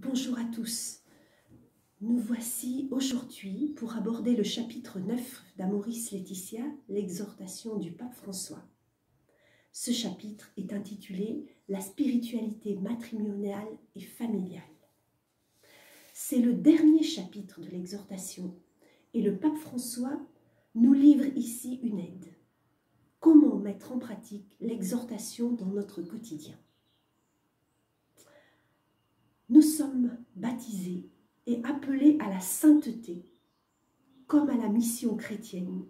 Bonjour à tous, nous voici aujourd'hui pour aborder le chapitre 9 d'Amoris Laetitia, l'exhortation du pape François. Ce chapitre est intitulé « La spiritualité matrimoniale et familiale ». C'est le dernier chapitre de l'exhortation et le pape François nous livre ici une aide. Comment mettre en pratique l'exhortation dans notre quotidien? Nous sommes baptisés et appelés à la sainteté, comme à la mission chrétienne,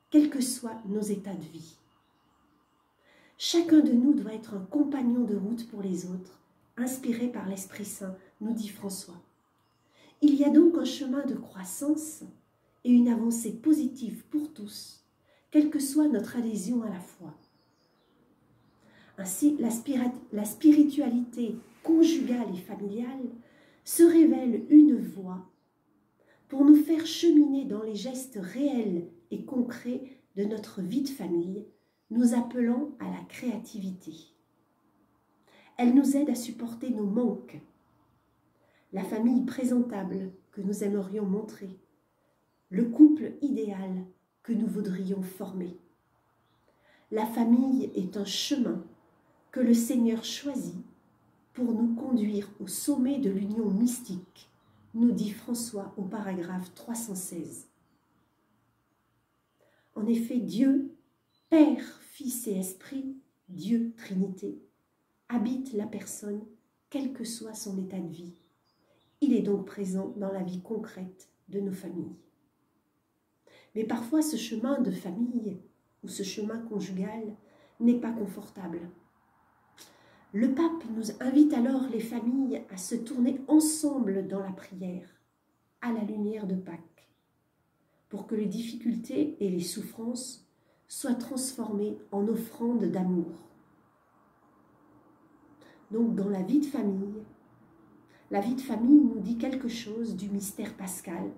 quels que soient nos états de vie. Chacun de nous doit être un compagnon de route pour les autres, inspiré par l'Esprit Saint, nous dit François. Il y a donc un chemin de croissance et une avancée positive pour tous, quelle que soit notre adhésion à la foi. Ainsi, la spiritualité conjugale et familiale se révèle une voie pour nous faire cheminer dans les gestes réels et concrets de notre vie de famille, nous appelant à la créativité. Elle nous aide à supporter nos manques, la famille présentable que nous aimerions montrer, le couple idéal que nous voudrions former. La famille est un chemin que le Seigneur choisit pour nous conduire au sommet de l'union mystique, nous dit François au paragraphe 316. En effet, Dieu, Père, Fils et Esprit, Dieu Trinité, habite la personne, quel que soit son état de vie. Il est donc présent dans la vie concrète de nos familles. Mais parfois, ce chemin de famille ou ce chemin conjugal n'est pas confortable. Le pape nous invite alors les familles à se tourner ensemble dans la prière, à la lumière de Pâques, pour que les difficultés et les souffrances soient transformées en offrandes d'amour. Donc dans la vie de famille nous dit quelque chose du mystère pascal,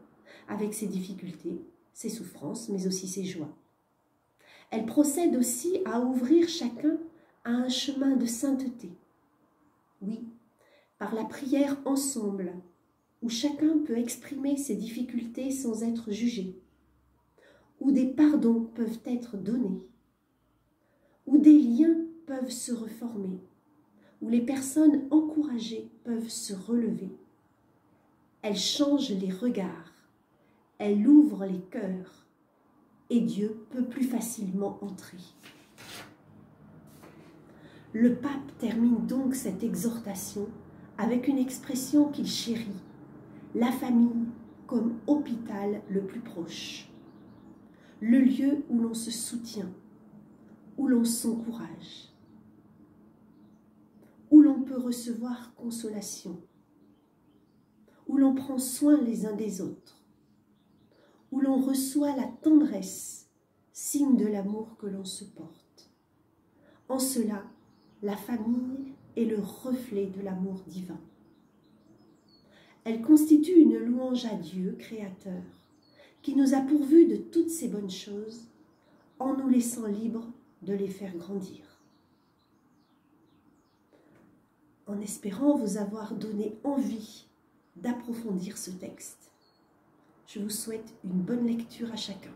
avec ses difficultés, ses souffrances, mais aussi ses joies. Elle procède aussi à ouvrir chacun à un chemin de sainteté. Oui, par la prière ensemble, où chacun peut exprimer ses difficultés sans être jugé, où des pardons peuvent être donnés, où des liens peuvent se reformer, où les personnes encouragées peuvent se relever. Elle change les regards, elle ouvre les cœurs, et Dieu peut plus facilement entrer. Le pape termine donc cette exhortation avec une expression qu'il chérit, la famille comme hôpital le plus proche, le lieu où l'on se soutient, où l'on s'encourage, où l'on peut recevoir consolation, où l'on prend soin les uns des autres, où l'on reçoit la tendresse, signe de l'amour que l'on se porte. En cela, la famille est le reflet de l'amour divin. Elle constitue une louange à Dieu, Créateur, qui nous a pourvus de toutes ces bonnes choses en nous laissant libres de les faire grandir. En espérant vous avoir donné envie d'approfondir ce texte, je vous souhaite une bonne lecture à chacun.